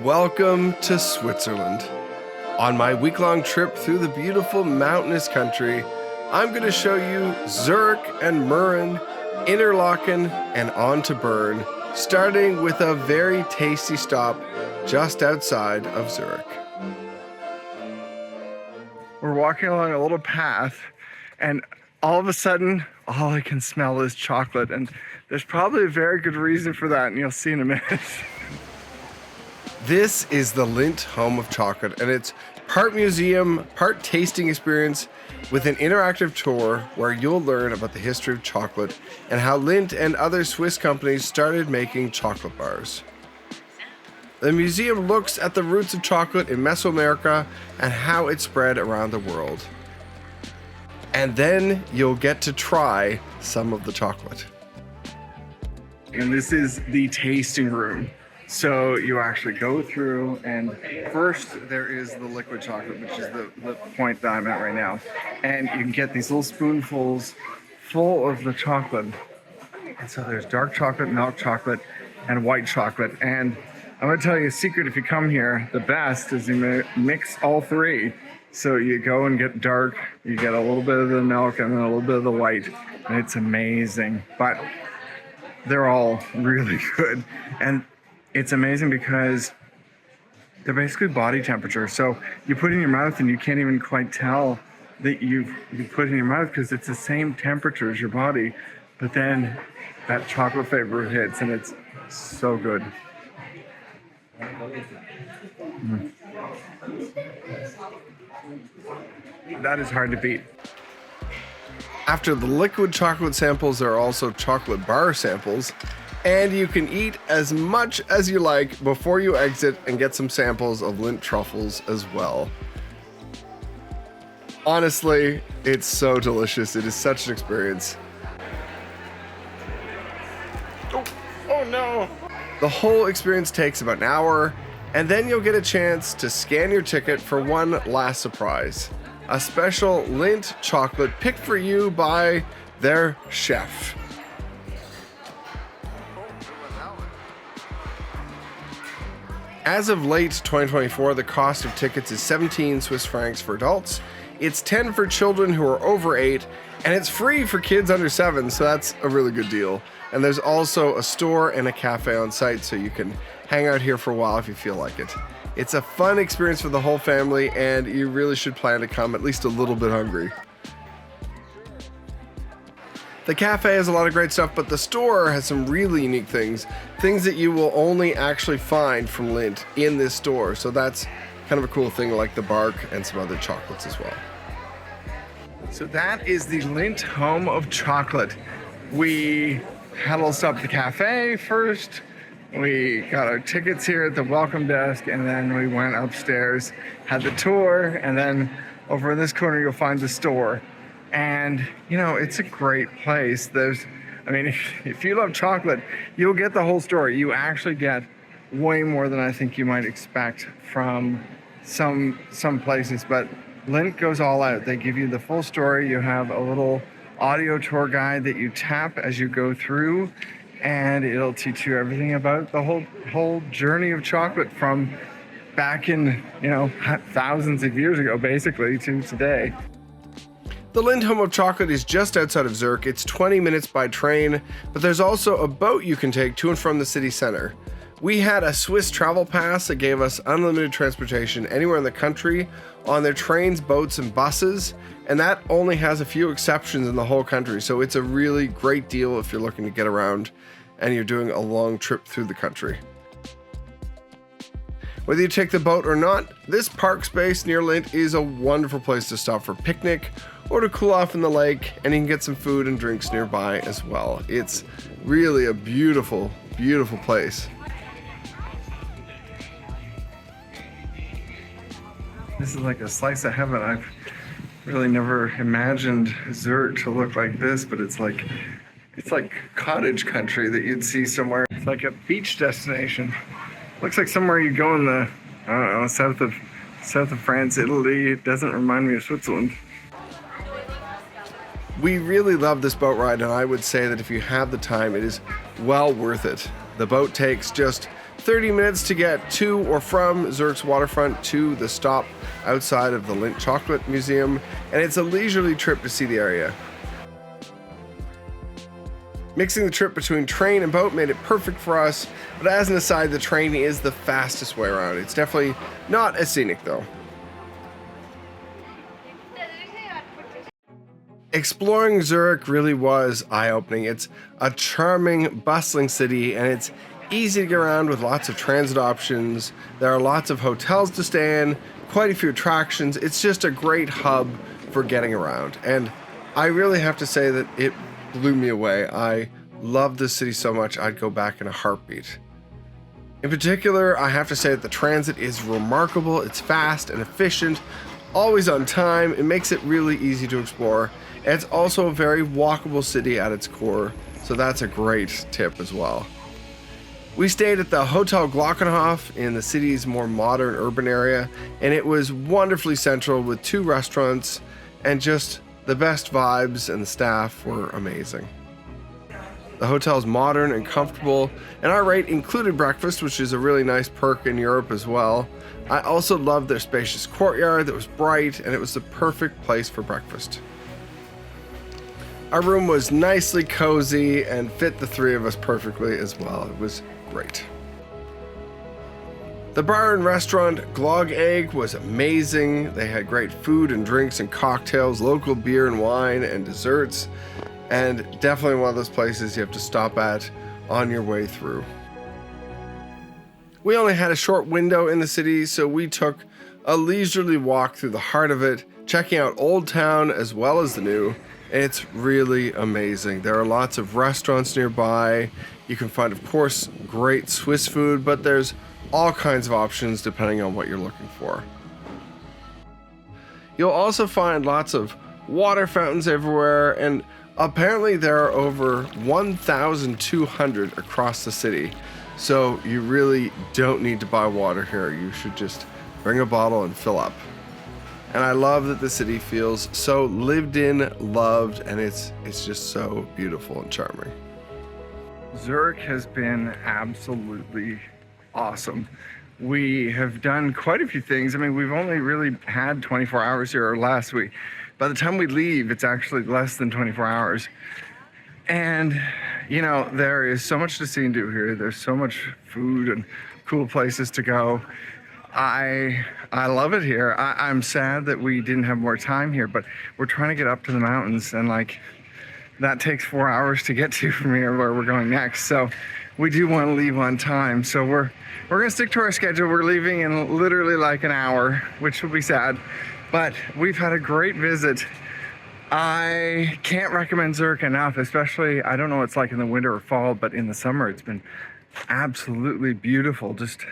Welcome to Switzerland. On my week-long trip through the beautiful mountainous country, I'm going to show you Zurich and Murren, Interlaken, and on to Bern, starting with a very tasty stop just outside of Zurich. We're walking along a little path, and all of a sudden, all I can smell is chocolate, and there's probably a very good reason for that, and you'll see in a minute. This is the Lindt Home of Chocolate, and it's part museum, part tasting experience with an interactive tour where you'll learn about the history of chocolate and how Lindt and other Swiss companies started making chocolate bars. The museum looks at the roots of chocolate in Mesoamerica and how it spread around the world. And then you'll get to try some of the chocolate. And this is the tasting room. So you actually go through, and first there is the liquid chocolate, which is the point that I'm at right now. And you can get these little spoonfuls full of the chocolate. And so there's dark chocolate, milk chocolate, and white chocolate. And I'm gonna tell you a secret, if you come here, the best is you mix all three. So you go and get dark, you get a little bit of the milk and then a little bit of the white, and it's amazing. But they're all really good. And it's amazing because they're basically body temperature. So you put it in your mouth and you can't even quite tell that you put it in your mouth because it's the same temperature as your body. But then that chocolate flavor hits and it's so good. That is hard to beat. After the liquid chocolate samples, there are also chocolate bar samples, and you can eat as much as you like before you exit and get some samples of Lindt truffles as well. Honestly, it's so delicious. It is such an experience. Oh no! The whole experience takes about an hour, and then you'll get a chance to scan your ticket for one last surprise. A special Lindt chocolate picked for you by their chef. As of late 2024, the cost of tickets is 17 Swiss francs for adults. It's 10 for children who are over 8, and it's free for kids under 7, so that's a really good deal. And there's also a store and a cafe on site, so you can hang out here for a while if you feel like it. It's a fun experience for the whole family, and you really should plan to come at least a little bit hungry. The cafe has a lot of great stuff, but the store has some really unique things that you will only actually find from Lindt in this store. So that's kind of a cool thing, like the bark and some other chocolates as well. So that is the Lindt Home of Chocolate. We had a little stop at the cafe first. We got our tickets here at the welcome desk, and then we went upstairs, had the tour, and then over in this corner you'll find the store. And you know, it's a great place. If you love chocolate, you'll get the whole story. You actually get way more than I think you might expect from some places, but Lindt goes all out. They give you the full story. You have a little audio tour guide that you tap as you go through, and it'll teach you everything about the whole journey of chocolate from back in, thousands of years ago, basically, to today. The Lindt Home of Chocolate is just outside of Zurich. It's 20 minutes by train, but there's also a boat you can take to and from the city center. We had a Swiss travel pass that gave us unlimited transportation anywhere in the country on their trains, boats, and buses, and that only has a few exceptions in the whole country, so it's a really great deal if you're looking to get around and you're doing a long trip through the country. Whether you take the boat or not, this park space near Lindt is a wonderful place to stop for a picnic or to cool off in the lake, and you can get some food and drinks nearby as well. It's really a beautiful, beautiful place. This is like a slice of heaven. I've really never imagined Zurich to look like this, but it's like cottage country that you'd see somewhere. It's like a beach destination. Looks like somewhere you go in the, south of France, Italy. It doesn't remind me of Switzerland. We really love this boat ride, and I would say that if you have the time, it is well worth it. The boat takes just 30 minutes to get to or from Zurich's waterfront to the stop outside of the Lindt Chocolate Museum, and it's a leisurely trip to see the area. Mixing the trip between train and boat made it perfect for us, but as an aside, the train is the fastest way around. It's definitely not as scenic though. Exploring Zurich really was eye-opening. It's a charming, bustling city, and it's easy to get around with lots of transit options. There are lots of hotels to stay in, quite a few attractions. It's just a great hub for getting around, and I really have to say that it blew me away. I love this city so much, I'd go back in a heartbeat. In particular, I have to say that the transit is remarkable. It's fast and efficient, always on time. It makes it really easy to explore. And it's also a very walkable city at its core, so that's a great tip as well. We stayed at the Hotel Glockenhof in the city's more modern urban area, and it was wonderfully central with 2 restaurants and just the best vibes, and the staff were amazing. The hotel's modern and comfortable, and our rate included breakfast, which is a really nice perk in Europe as well. I also loved their spacious courtyard that was bright, and it was the perfect place for breakfast. Our room was nicely cozy and fit the 3 of us perfectly as well. It was great. The bar and restaurant Zytglogge was amazing. They had great food and drinks and cocktails, local beer and wine and desserts, and definitely one of those places you have to stop at on your way through. We only had a short window in the city, so we took a leisurely walk through the heart of it, checking out Old Town as well as the new. It's really amazing. There are lots of restaurants nearby. You can find, of course, great Swiss food, but there's all kinds of options depending on what you're looking for. You'll also find lots of water fountains everywhere, and apparently there are over 1,200 across the city. So you really don't need to buy water here. You should just bring a bottle and fill up. And I love that the city feels so lived in, loved, and it's just so beautiful and charming. Zurich has been absolutely awesome. We have done quite a few things. I mean, we've only really had 24 hours here or less. By the time we leave, it's actually less than 24 hours. And, you know, there is so much to see and do here. There's so much food and cool places to go. I love it here. I'm sad that we didn't have more time here, but we're trying to get up to the mountains, and like that takes 4 hours to get to from here where we're going next. So we do want to leave on time. So we're gonna stick to our schedule. We're leaving in literally like an hour, which will be sad, but we've had a great visit. I can't recommend Zurich enough, especially, I don't know what it's like in the winter or fall, but in the summer it's been absolutely beautiful. Just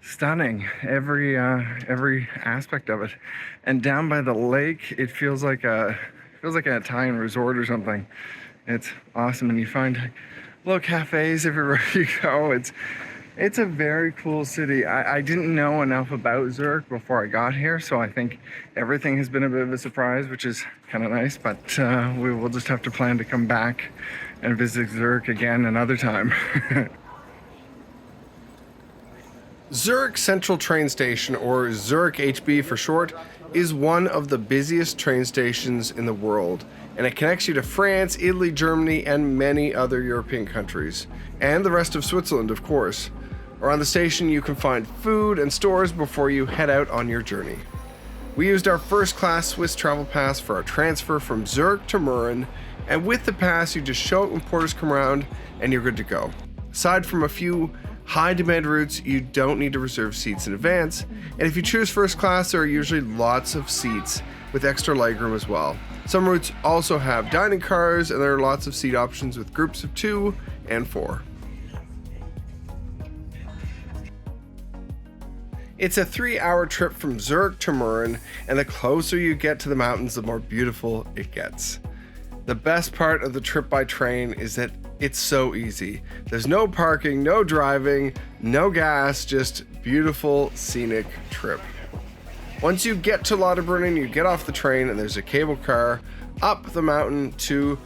stunning, every aspect of it. And down by the lake, it feels like an Italian resort or something. It's awesome, and you find little cafes everywhere you go. It's a very cool city. I didn't know enough about Zurich before I got here, so I think everything has been a bit of a surprise, which is kind of nice, but we will just have to plan to come back and visit Zurich again another time. Zurich Central Train Station, or Zurich HB for short, is one of the busiest train stations in the world, and it connects you to France, Italy, Germany, and many other European countries, and the rest of Switzerland, of course. Around the station, you can find food and stores before you head out on your journey. We used our first-class Swiss travel pass for our transfer from Zurich to Murren, and with the pass, you just show it when porters come around, and you're good to go. Aside from a few high-demand routes, you don't need to reserve seats in advance, and if you choose first class, there are usually lots of seats with extra legroom as well. Some routes also have dining cars, and there are lots of seat options with groups of 2 and 4. It's a 3-hour trip from Zurich to Murren, and the closer you get to the mountains, the more beautiful it gets. The best part of the trip by train is that it's so easy. There's no parking, no driving, no gas, just beautiful scenic trip. Once you get to Lauterbrunnen, you get off the train and there's a cable car up the mountain to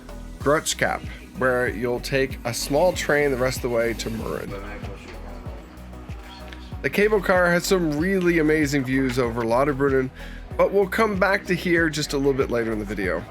Glockenhof, where you'll take a small train the rest of the way to Murren. The cable car has some really amazing views over Lauterbrunnen, but we'll come back to here just a little bit later in the video.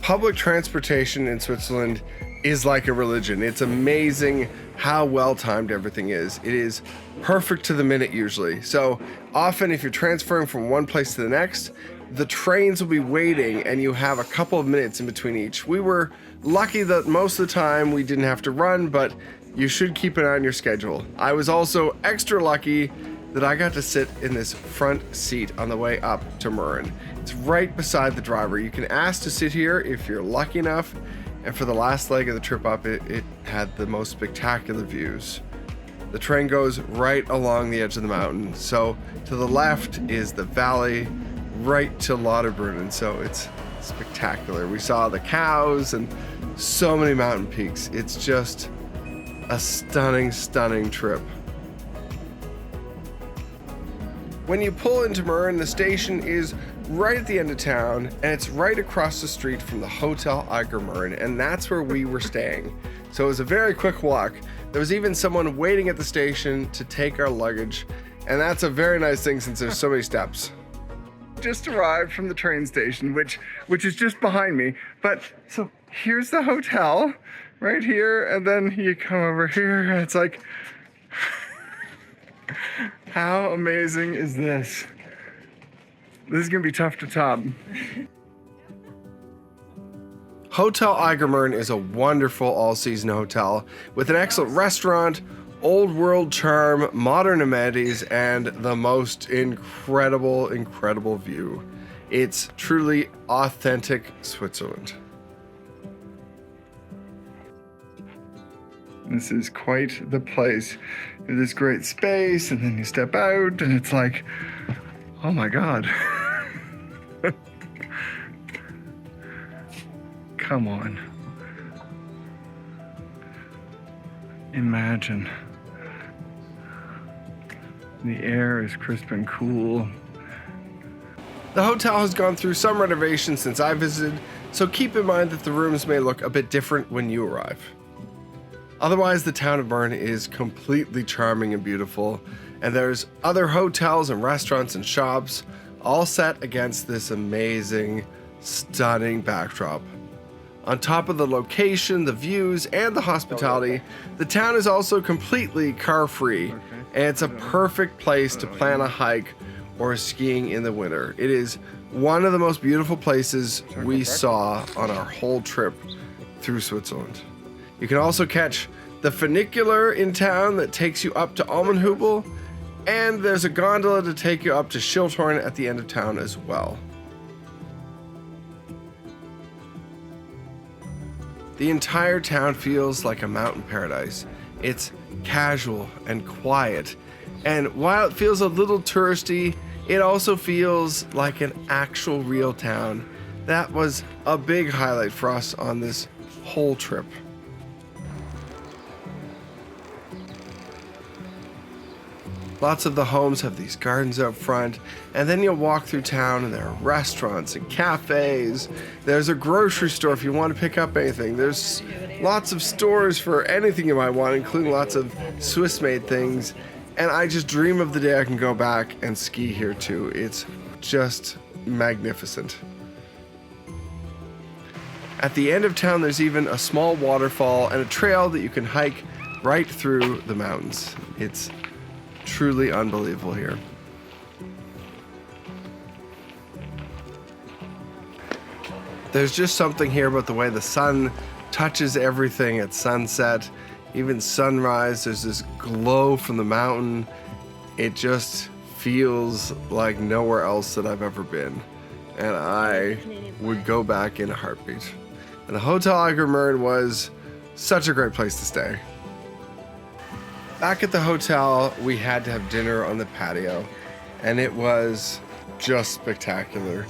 Public transportation in Switzerland is like a religion. It's amazing how well timed everything is. It is perfect to the minute usually. So often if you're transferring from one place to the next, the trains will be waiting and you have a couple of minutes in between each. We were lucky that most of the time we didn't have to run, but you should keep an eye on your schedule. I was also extra lucky that I got to sit in this front seat on the way up to Murren. It's right beside the driver. You can ask to sit here if you're lucky enough. And for the last leg of the trip up, it had the most spectacular views. The train goes right along the edge of the mountain. So to the left is the valley, right to Lauterbrunnen. So it's spectacular. We saw the cows and so many mountain peaks. It's just a stunning, stunning trip. When you pull into Murren, the station is right at the end of town, and it's right across the street from the Hotel Eiger Murren, and that's where we were staying. So it was a very quick walk. There was even someone waiting at the station to take our luggage, and that's a very nice thing since there's so many steps. Just arrived from the train station, which is just behind me. But so here's the hotel right here, and then you come over here, and it's like, how amazing is this? This is gonna be tough to top. Hotel Eiger Murren is a wonderful all-season hotel with an excellent restaurant, old world charm, modern amenities, and the most incredible view. It's truly authentic Switzerland. This is quite the place. This great space, and then you step out, and it's like, oh my God. Come on. Imagine. The air is crisp and cool. The hotel has gone through some renovations since I visited, so keep in mind that the rooms may look a bit different when you arrive. Otherwise, the town of Bern is completely charming and beautiful, and there's other hotels and restaurants and shops all set against this amazing, stunning backdrop. On top of the location, the views, and the hospitality, the town is also completely car-free, and it's a perfect place to plan a hike or skiing in the winter. It is one of the most beautiful places we saw on our whole trip through Switzerland. You can also catch the funicular in town that takes you up to Almenhübel, and there's a gondola to take you up to Schilthorn at the end of town as well. The entire town feels like a mountain paradise. It's casual and quiet, and while it feels a little touristy, it also feels like an actual real town. That was a big highlight for us on this whole trip. Lots of the homes have these gardens out front, and then you'll walk through town and there are restaurants and cafes. There's a grocery store if you want to pick up anything. There's lots of stores for anything you might want, including lots of Swiss-made things. And I just dream of the day I can go back and ski here too. It's just magnificent. At the end of town, there's even a small waterfall and a trail that you can hike right through the mountains. It's truly unbelievable here. There's just something here about the way the sun touches everything at sunset, even sunrise. There's this glow from the mountain. It just feels like nowhere else that I've ever been, and I would go back in a heartbeat. And the Hotel Eiger Murren was such a great place to stay. Back at the hotel, we had to have dinner on the patio, and it was just spectacular.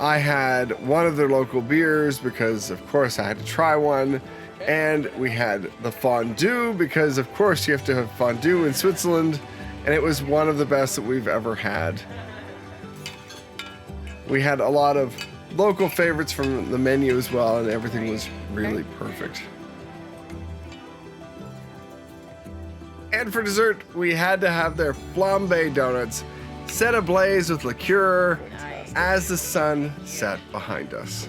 I had one of their local beers because, of course, I had to try one, and we had the fondue because, of course, you have to have fondue in Switzerland, and it was one of the best that we've ever had. We had a lot of local favorites from the menu as well, and everything was really perfect. And for dessert, we had to have their flambe donuts set ablaze with liqueur as the sun set behind us.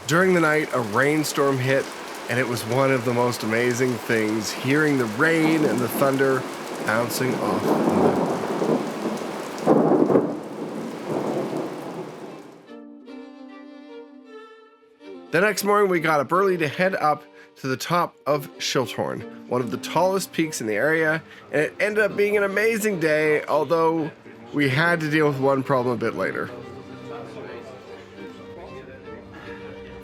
During the night, a rainstorm hit, and it was one of the most amazing things, hearing the rain and the thunder bouncing off the mountain. The next morning, we got up early to head up to the top of Schilthorn, one of the tallest peaks in the area, and it ended up being an amazing day, although we had to deal with one problem a bit later.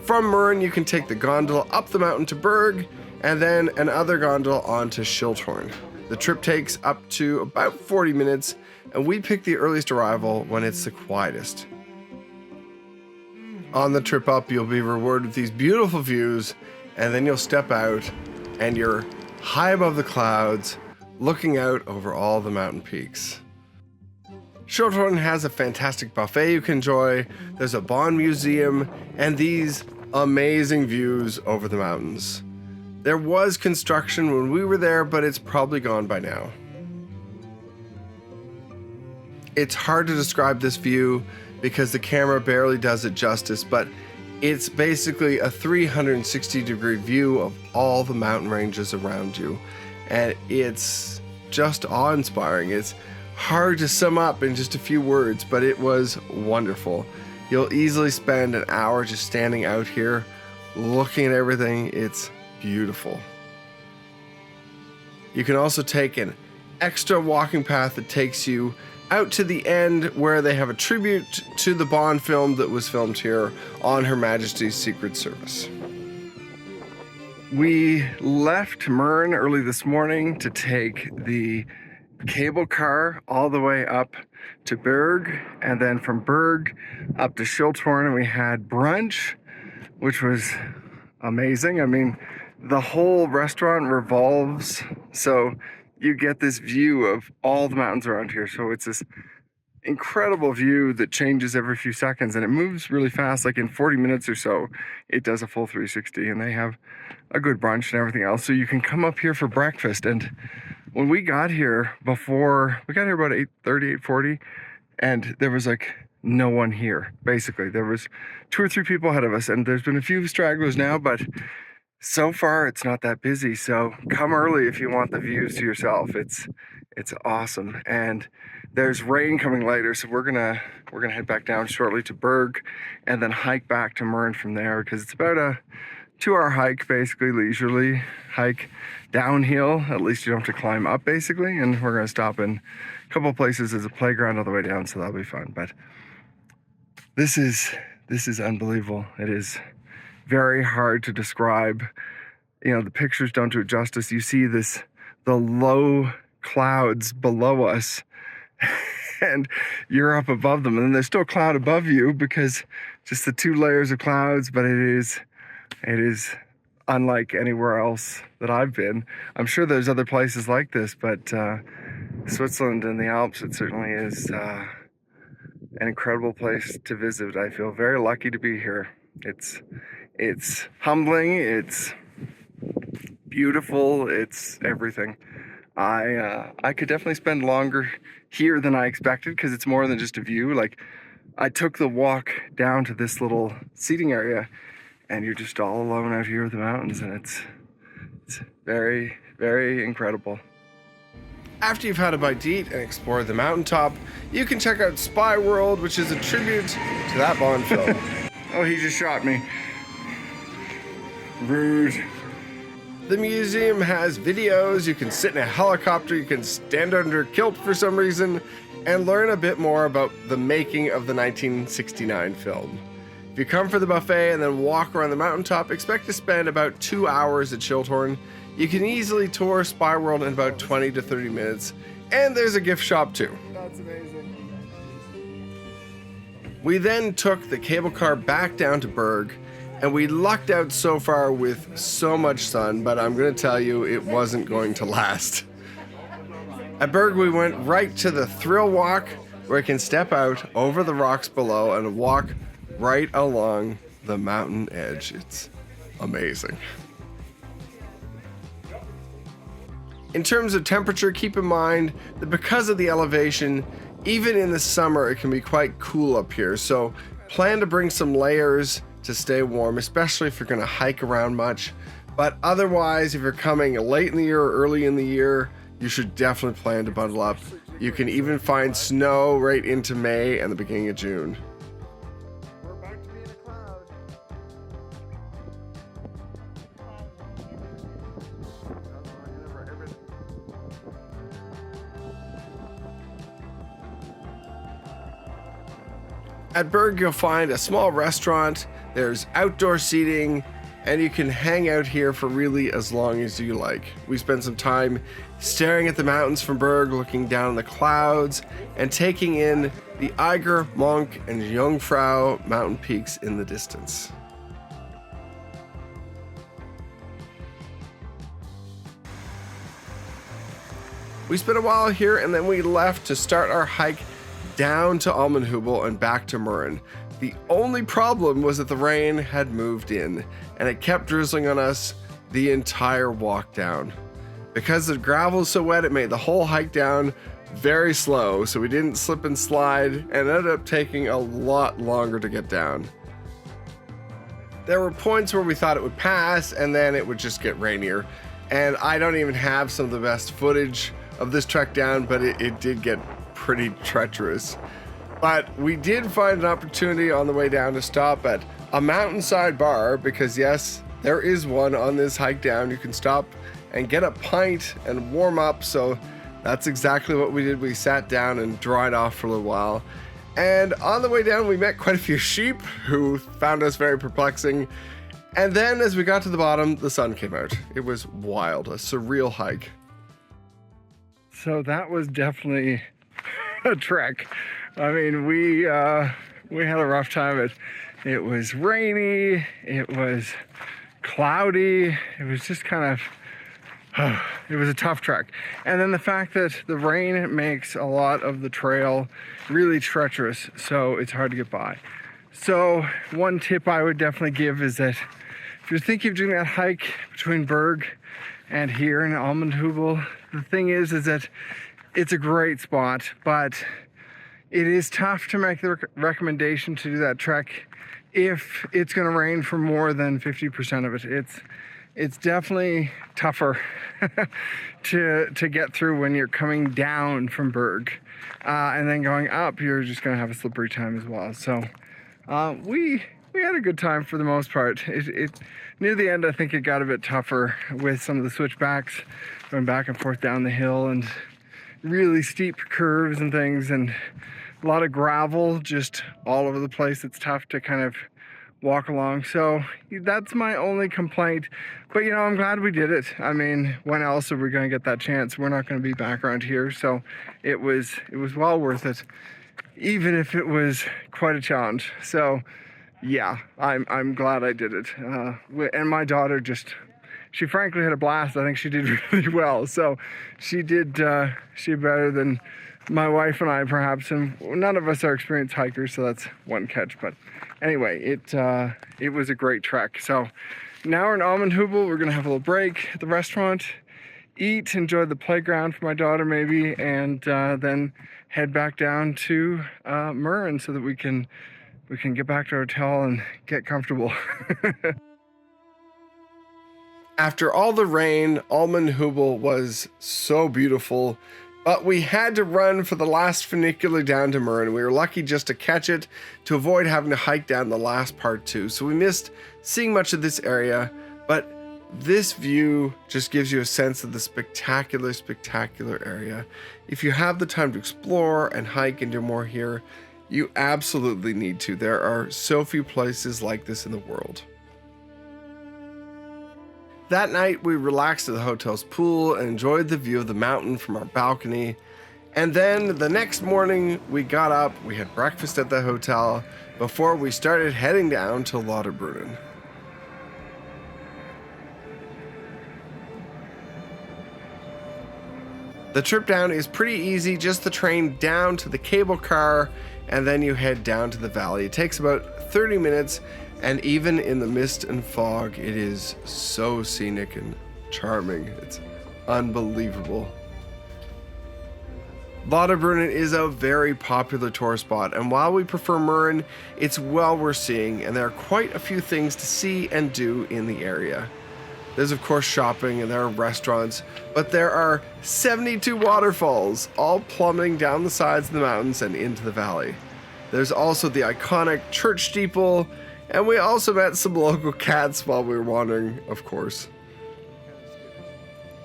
From Murren, you can take the gondola up the mountain to Birg, and then another gondola on to Schilthorn. The trip takes up to about 40 minutes, and we pick the earliest arrival when it's the quietest. On the trip up, you'll be rewarded with these beautiful views, and then you'll step out, and you're high above the clouds, looking out over all the mountain peaks. Schilthorn has a fantastic buffet you can enjoy, there's a Bond museum, and these amazing views over the mountains. There was construction when we were there, but it's probably gone by now. It's hard to describe this view because the camera barely does it justice, but it's basically a 360-degree view of all the mountain ranges around you, and it's just awe-inspiring. It's hard to sum up in just a few words, but it was wonderful. You'll easily spend an hour just standing out here, looking at everything. It's beautiful. You can also take an extra walking path that takes you out to the end where they have a tribute to the Bond film that was filmed here on Her Majesty's Secret Service. We left Murren early this morning to take the cable car all the way up to Birg, and then from Birg up to Schilthorn, and we had brunch, which was amazing. I mean, the whole restaurant revolves, so you get this view of all the mountains around here. So it's this incredible view that changes every few seconds, and it moves really fast. Like in 40 minutes or so, it does a full 360, and they have a good brunch and everything else. So you can come up here for breakfast. And when we got here about 8:30, 8:40, and there was like no one here. Basically, there was 2 or 3 people ahead of us, and there's been a few stragglers now, but so far it's not that busy. So come early if you want the views to yourself. It's awesome. And there's rain coming later, so we're gonna head back down shortly to Birg and then hike back to Murren from there, because it's about a 2-hour hike, basically leisurely hike downhill. At least you don't have to climb up, basically. And we're gonna stop in a couple of places as a playground all the way down, so that'll be fun. But this is unbelievable. It is very hard to describe. You know, the pictures don't do it justice. You see the low clouds below us and you're up above them, and then there's still a cloud above you because just the 2 layers of clouds, but it is unlike anywhere else that I've been. I'm sure there's other places like this, but Switzerland and the Alps, it certainly is an incredible place to visit. I feel very lucky to be here. It's humbling, it's beautiful, it's everything. I could definitely spend longer here than I expected, because it's more than just a view. Like, I took the walk down to this little seating area, and you're just all alone out here with the mountains, and it's very, very incredible. After you've had a bite to eat and explored the mountaintop, you can check out Spy World, which is a tribute to that Bond film. Oh, he just shot me. Rude. The museum has videos, you can sit in a helicopter, you can stand under a kilt for some reason, and learn a bit more about the making of the 1969 film. If you come for the buffet and then walk around the mountaintop, expect to spend about 2 hours at Schilthorn. You can easily tour Spy World in about 20 to 30 minutes, and there's a gift shop too. That's amazing. We then took the cable car back down to Birg, and we lucked out so far with so much sun, but I'm going to tell you, it wasn't going to last. At Birg, we went right to the thrill walk, where you can step out over the rocks below and walk right along the mountain edge. It's amazing. In terms of temperature, keep in mind that because of the elevation, even in the summer, it can be quite cool up here. So plan to bring some layers to stay warm, especially if you're going to hike around much. But otherwise, if you're coming late in the year or early in the year, you should definitely plan to bundle up. You can even find snow right into May and the beginning of June. At Birg, you'll find a small restaurant, there's outdoor seating, and you can hang out here for really as long as you like. We spent some time staring at the mountains from Birg, looking down on the clouds, and taking in the Eiger, Monk, and Jungfrau mountain peaks in the distance. We spent a while here and then we left to start our hike down to Almenhübel and back to Murren. The only problem was that the rain had moved in and it kept drizzling on us the entire walk down. Because the gravel was so wet, it made the whole hike down very slow, so we didn't slip and slide and ended up taking a lot longer to get down. There were points where we thought it would pass and then it would just get rainier. And I don't even have some of the best footage of this trek down, but it did get pretty treacherous. But we did find an opportunity on the way down to stop at a mountainside bar, because yes, there is one on this hike down. You can stop and get a pint and warm up. So that's exactly what we did. We sat down and dried off for a little while. And on the way down, we met quite a few sheep who found us very perplexing. And then as we got to the bottom, the sun came out. It was wild, a surreal hike. So that was definitely a trek. I mean, we had a rough time. It was rainy, it was cloudy, it was just kind of, it was a tough trek. And then the fact that the rain makes a lot of the trail really treacherous, so it's hard to get by. So one tip I would definitely give is that if you're thinking of doing that hike between Birg and here in Almenhübel, the thing is that it's a great spot, but it is tough to make the recommendation to do that trek if it's going to rain for more than 50% of it. It's definitely tougher to get through when you're coming down from Birg, and then going up, you're just going to have a slippery time as well. So we had a good time for the most part. Near the end, I think it got a bit tougher with some of the switchbacks, going back and forth down the hill and really steep curves and things, and a lot of gravel just all over the place. It's tough to kind of walk along. So that's my only complaint. But you know, I'm glad we did it. I mean, when else are we going to get that chance? We're not going to be back around here. So it was well worth it, even if it was quite a challenge. So yeah, I'm glad I did it. And my daughter she frankly had a blast. I think she did really well. So she did better than my wife and I, perhaps. And none of us are experienced hikers, so that's one catch. But anyway, it was a great trek. So now we're in Almenhübel. We're gonna have a little break at the restaurant, eat, enjoy the playground for my daughter maybe, and then head back down to Murren so that we can get back to our hotel and get comfortable. After all the rain, Almenhübel was so beautiful, but we had to run for the last funicular down to Murren. We were lucky just to catch it to avoid having to hike down the last part too. So we missed seeing much of this area, but this view just gives you a sense of the spectacular, spectacular area. If you have the time to explore and hike and do more here, you absolutely need to. There are so few places like this in the world. That night, we relaxed at the hotel's pool and enjoyed the view of the mountain from our balcony. And then the next morning, we got up, we had breakfast at the hotel before we started heading down to Lauterbrunnen. The trip down is pretty easy, just the train down to the cable car, and then you head down to the valley. It takes about 30 minutes, and even in the mist and fog, it is so scenic and charming. It's unbelievable. Lauterbrunnen is a very popular tourist spot, and while we prefer Murren, it's well worth seeing, and there are quite a few things to see and do in the area. There's of course shopping and there are restaurants, but there are 72 waterfalls, all plummeting down the sides of the mountains and into the valley. There's also the iconic church steeple, and we also met some local cats while we were wandering, of course.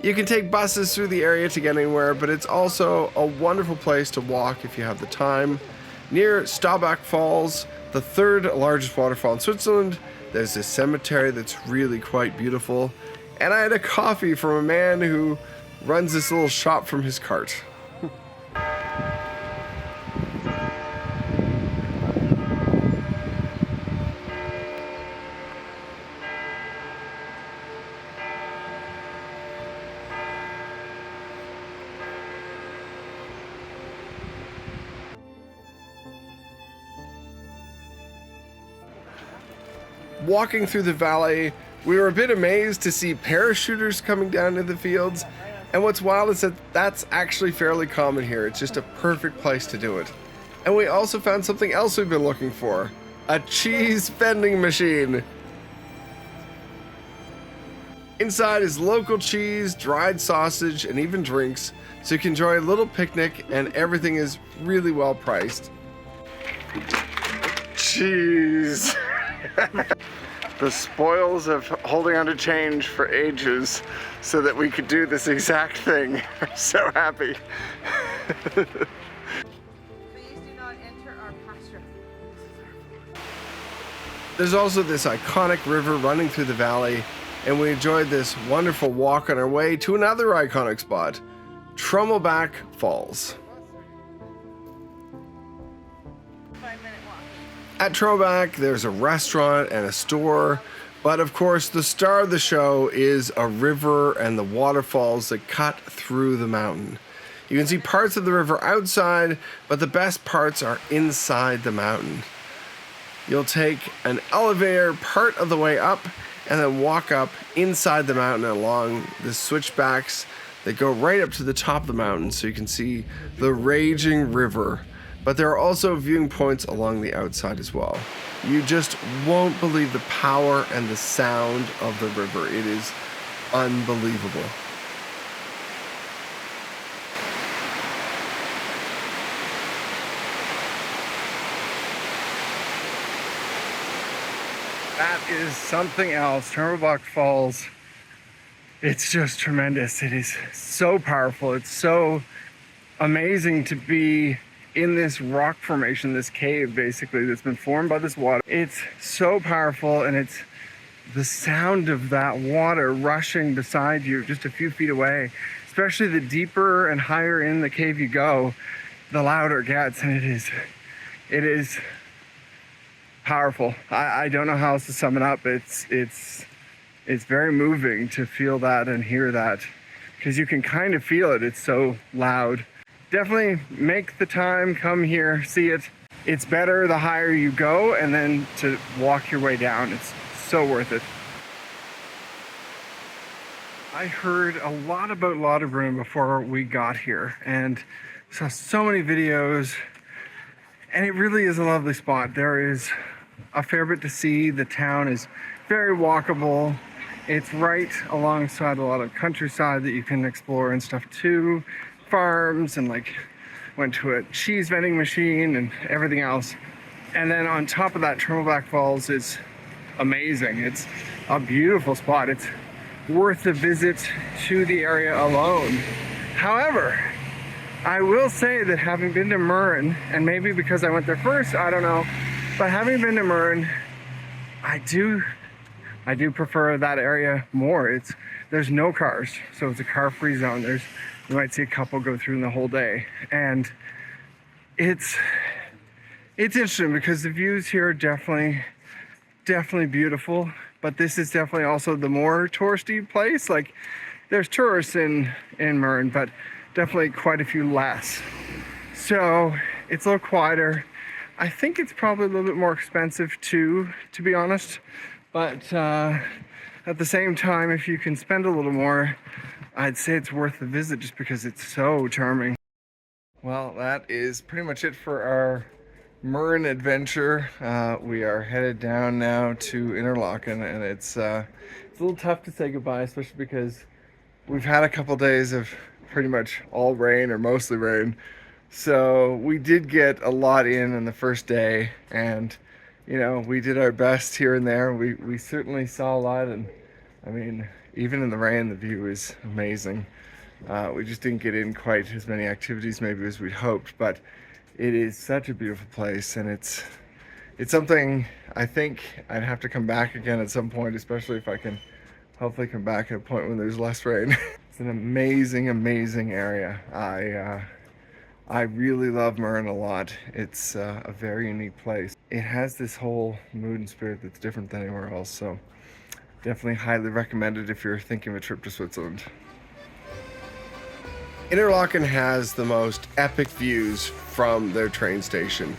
You can take buses through the area to get anywhere, but it's also a wonderful place to walk if you have the time. Near Staubach Falls, the third largest waterfall in Switzerland, there's this cemetery that's really quite beautiful. And I had a coffee from a man who runs this little shop from his cart. Walking through the valley, we were a bit amazed to see parachuters coming down to the fields, and what's wild is that that's actually fairly common here. It's just a perfect place to do it. And we also found something else we've been looking for, a cheese vending machine. Inside is local cheese, dried sausage, and even drinks, so you can enjoy a little picnic, and everything is really well priced. Cheese. The spoils of holding on to change for ages so that we could do this exact thing. I'm so happy. Please do not enter our pasture. There's also this iconic river running through the valley, and we enjoyed this wonderful walk on our way to another iconic spot, Trümmelbach Falls. 5-minute walk. At Trümmelbach, there's a restaurant and a store, but of course the star of the show is a river and the waterfalls that cut through the mountain. You can see parts of the river outside, but the best parts are inside the mountain. You'll take an elevator part of the way up and then walk up inside the mountain along the switchbacks that go right up to the top of the mountain so you can see the raging river. But there are also viewing points along the outside as well. You just won't believe the power and the sound of the river. It is unbelievable. That is something else. Trümmelbach Falls. It's just tremendous. It is so powerful. It's so amazing to be in this rock formation, this cave basically that's been formed by this water. It's so powerful, and it's the sound of that water rushing beside you just a few feet away. Especially the deeper and higher in the cave you go, the louder it gets, and it is powerful. I don't know how else to sum it up. It's very moving to feel that and hear that, because you can kind of feel it. It's so loud. Definitely make the time, come here, see it. It's better the higher you go, and then to walk your way down. It's so worth it. I heard a lot about Lauterbrunnen before we got here and saw so many videos, and it really is a lovely spot. There is a fair bit to see. The town is very walkable. It's right alongside a lot of countryside that you can explore and stuff too. Farms, and like went to a cheese vending machine and everything else. And then on top of that, Trümmelbach Falls is amazing. It's a beautiful spot. It's worth a visit to the area alone. However, I will say that having been to Murren, and maybe because I went there first, I don't know, but having been to Murren, I do prefer that area more. There's no cars, so it's a car-free zone. You might see a couple go through in the whole day, and it's interesting because the views here are definitely beautiful, but this is definitely also the more touristy place. Like, there's tourists in Murren, but definitely quite a few less. So it's a little quieter. I think it's probably a little bit more expensive too, to be honest. But at the same time, if you can spend a little more, I'd say it's worth the visit just because it's so charming. Well, that is pretty much it for our Murren adventure. We are headed down now to Interlaken, and it's a little tough to say goodbye, especially because we've had a couple days of pretty much all rain or mostly rain. So we did get a lot in the first day, and you know, we did our best here and there. We certainly saw a lot, and I mean, even in the rain, the view is amazing. We just didn't get in quite as many activities maybe as we'd hoped, but it is such a beautiful place, and it's something I think I'd have to come back again at some point, especially if I can hopefully come back at a point when there's less rain. It's an amazing area. I really love Murren a lot. It's a very unique place. It has this whole mood and spirit that's different than anywhere else, so definitely highly recommended if you're thinking of a trip to Switzerland. Interlaken has the most epic views from their train station.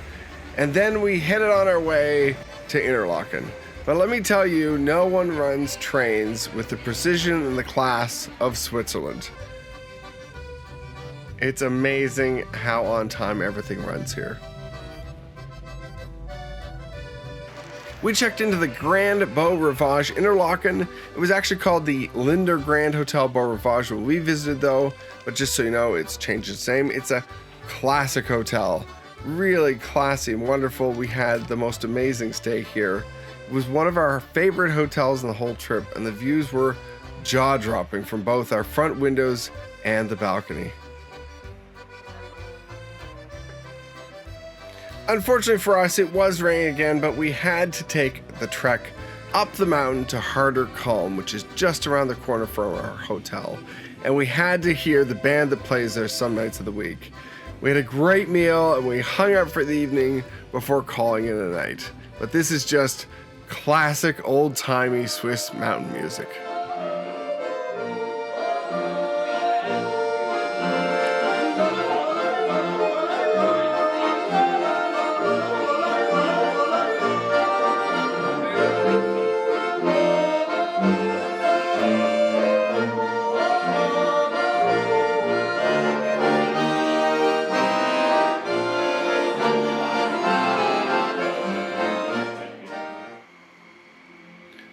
And then we headed on our way to Interlaken. But let me tell you, no one runs trains with the precision and the class of Switzerland. It's amazing how on time everything runs here. We checked into the Grand Beau-Rivage Interlaken. It was actually called the Linder Grand Hotel Beau-Rivage when we visited though, but just so you know, it's changed its name. It's a classic hotel, really classy and wonderful. We had the most amazing stay here. It was one of our favorite hotels in the whole trip, and the views were jaw-dropping from both our front windows and the balcony. Unfortunately for us, it was raining again, but we had to take the trek up the mountain to Harder Kulm, which is just around the corner from our hotel. And we had to hear the band that plays there some nights of the week. We had a great meal and we hung out for the evening before calling it a night. But this is just classic old-timey Swiss mountain music.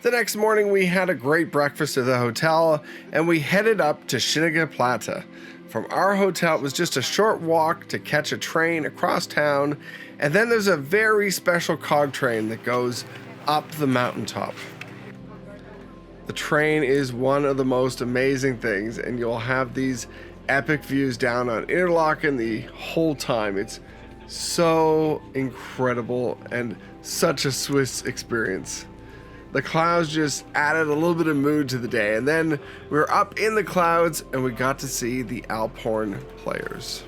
The next morning we had a great breakfast at the hotel and we headed up to Schynige Platte. From our hotel it was just a short walk to catch a train across town, and then there's a very special cog train that goes up the mountaintop. The train is one of the most amazing things, and you'll have these epic views down on Interlaken the whole time. It's so incredible and such a Swiss experience. The clouds just added a little bit of mood to the day, and then we were up in the clouds and we got to see the Alphorn players.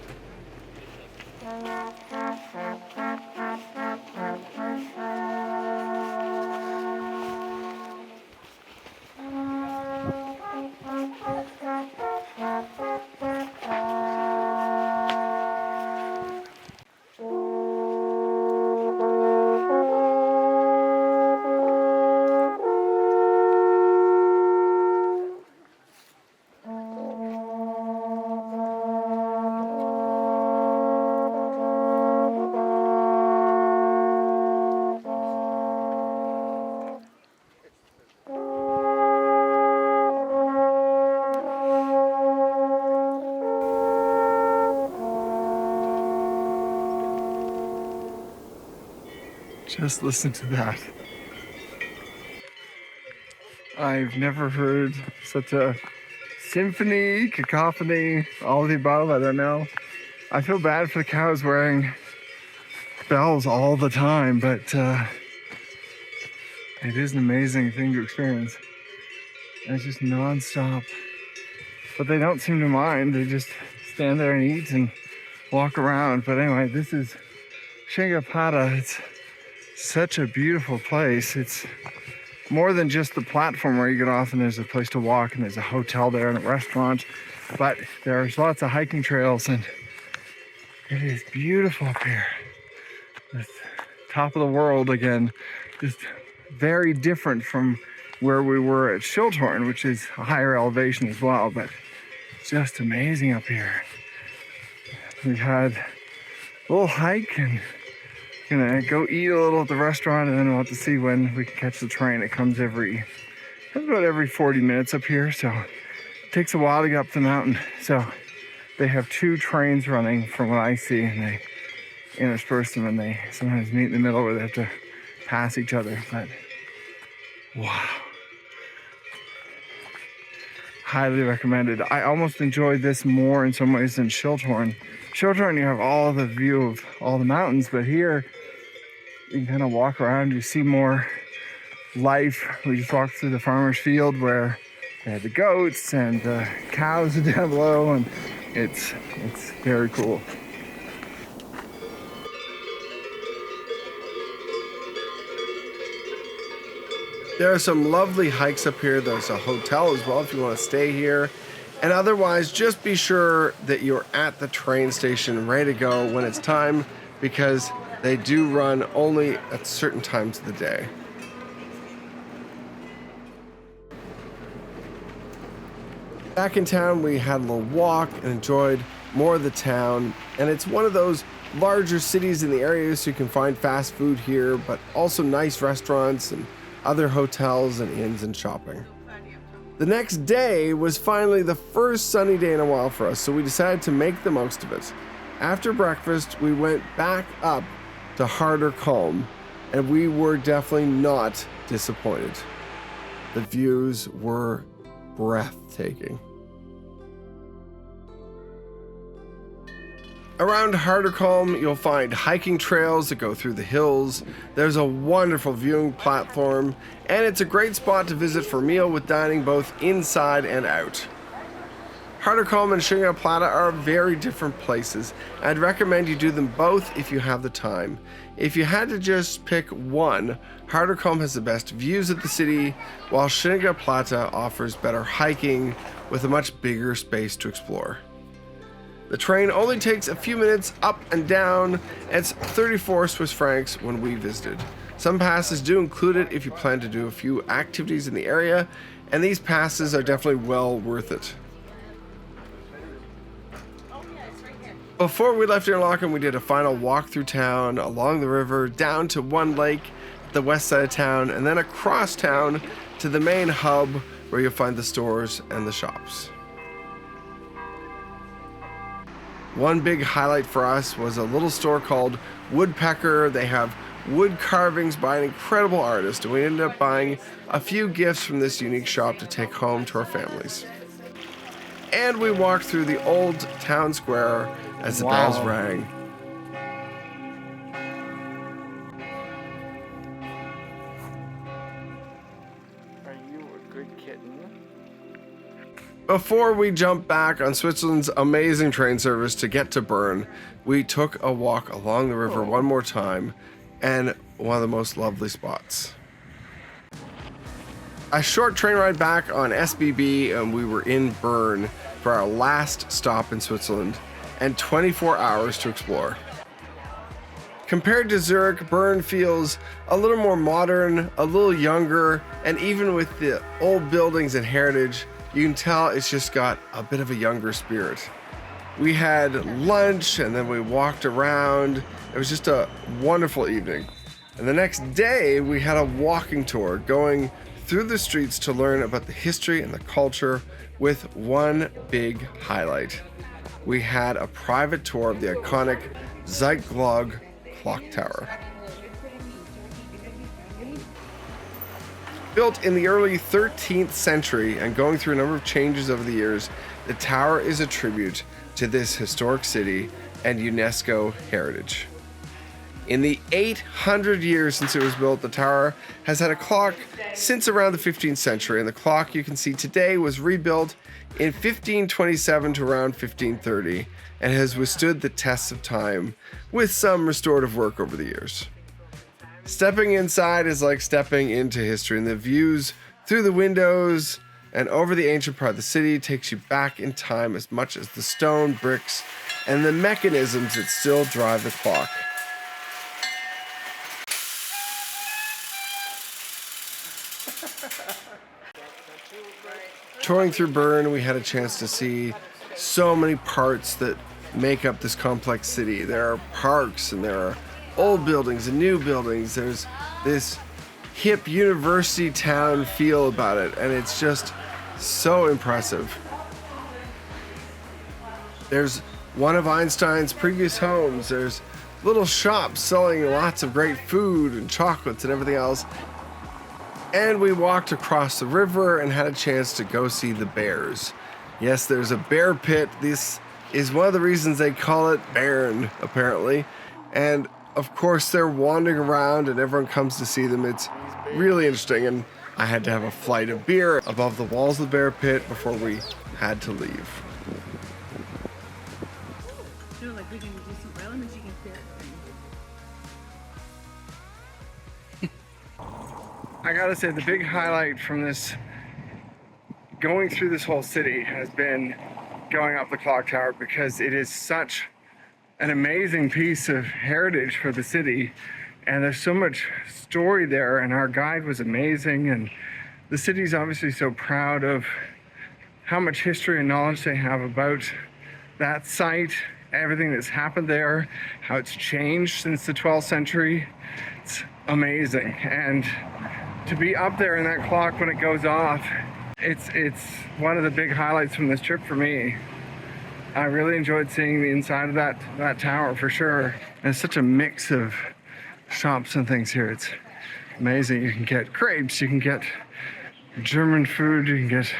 Just listen to that. I've never heard such a symphony, cacophony, all of the above, I don't know. I feel bad for the cows wearing bells all the time, but it is an amazing thing to experience. And it's just non-stop. But they don't seem to mind. They just stand there and eat and walk around. But anyway, this is Schynige Platte. It's such a beautiful place. It's more than just the platform where you get off and there's a place to walk and there's a hotel there and a restaurant. but there's lots of hiking trails and it is beautiful up here. It's top of the world again, just very different from where we were at Schilthorn, which is a higher elevation as well, but just amazing up here. We had a little hike and gonna go eat a little at the restaurant, and then we'll have to see when we can catch the train. It comes about every 40 minutes up here, so it takes a while to get up the mountain. So they have 2 trains running from what I see, and they intersperse them, and they sometimes meet in the middle where they have to pass each other. But wow, highly recommended. I almost enjoyed this more in some ways than Schilthorn. Schilthorn, you have all the view of all the mountains, but here you can kind of walk around, you see more life. We just walked through the farmer's field where they had the goats and the cows down below, and it's very cool. There are some lovely hikes up here. There's a hotel as well if you want to stay here. And otherwise, just be sure that you're at the train station ready to go when it's time, because they do run only at certain times of the day. Back in town, we had a little walk and enjoyed more of the town. And it's one of those larger cities in the area, so you can find fast food here, but also nice restaurants and other hotels and inns and shopping. The next day was finally the first sunny day in a while for us, so we decided to make the most of it. After breakfast, we went back up to Harder Kulm, and we were definitely not disappointed. The views were breathtaking. Around Harder Kulm, you'll find hiking trails that go through the hills. There's a wonderful viewing platform, and it's a great spot to visit for meal with dining both inside and out. Harder Kulm and Schynige Platte are very different places. I'd recommend you do them both if you have the time. If you had to just pick one, Harder Kulm has the best views of the city, while Schynige Platte offers better hiking with a much bigger space to explore. The train only takes a few minutes up and down, and it's 34 Swiss francs when we visited. Some passes do include it if you plan to do a few activities in the area, and these passes are definitely well worth it. Before we left Interlaken, we did a final walk through town, along the river, down to one lake at the west side of town, and then across town to the main hub where you'll find the stores and the shops. One big highlight for us was a little store called Woodpecker. They have wood carvings by an incredible artist, and we ended up buying a few gifts from this unique shop to take home to our families. And we walked through the old town square as the bells rang. Are you a good kitten? Before we jump back on Switzerland's amazing train service to get to Bern, we took a walk along the river one more time, and one of the most lovely spots. A short train ride back on SBB, and we were in Bern for our last stop in Switzerland, and 24 hours to explore. Compared to Zurich, Bern feels a little more modern, a little younger, and even with the old buildings and heritage, you can tell it's just got a bit of a younger spirit. We had lunch and then we walked around. It was just a wonderful evening. And the next day we had a walking tour going through the streets to learn about the history and the culture, with one big highlight. We had a private tour of the iconic Zytglogge clock tower. Built in the early 13th century and going through a number of changes over the years, the tower is a tribute to this historic city and UNESCO heritage. In the 800 years since it was built, the tower has had a clock since around the 15th century, and the clock you can see today was rebuilt in 1527 to around 1530 and has withstood the tests of time with some restorative work over the years. Stepping inside is like stepping into history, and the views through the windows and over the ancient part of the city takes you back in time as much as the stone, bricks, and the mechanisms that still drive the clock. Touring through Bern, we had a chance to see so many parts that make up this complex city. There are parks, and there are old buildings and new buildings. There's this hip university town feel about it, and it's just so impressive. There's one of Einstein's previous homes. There's little shops selling lots of great food and chocolates and everything else. And we walked across the river and had a chance to go see the bears. Yes, there's a bear pit. This is one of the reasons they call it Bern, apparently. And of course, they're wandering around and everyone comes to see them. It's really interesting. And I had to have a flight of beer above the walls of the bear pit before we had to leave. No, like we can do some island and she can fit. I gotta say, the big highlight from this, going through this whole city, has been going up the clock tower, because it is such an amazing piece of heritage for the city, and there's so much story there, and our guide was amazing, and the city's obviously so proud of how much history and knowledge they have about that site, everything that's happened there, how it's changed since the 12th century. It's amazing. And to be up there in that clock when it goes off, it's one of the big highlights from this trip for me. I really enjoyed seeing the inside of that tower for sure. And it's such a mix of shops and things here. It's amazing. You can get crepes, you can get German food, you can get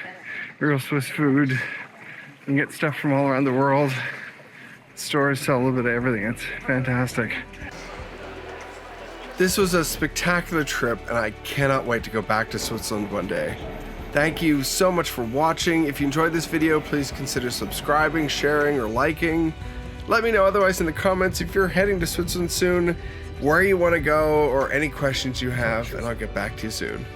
real Swiss food, you can get stuff from all around the world. Stores sell a little bit of everything. It's fantastic. This was a spectacular trip, and I cannot wait to go back to Switzerland one day. Thank you so much for watching. If you enjoyed this video, please consider subscribing, sharing, or liking. Let me know otherwise in the comments if you're heading to Switzerland soon, where you want to go, or any questions you have, and I'll get back to you soon.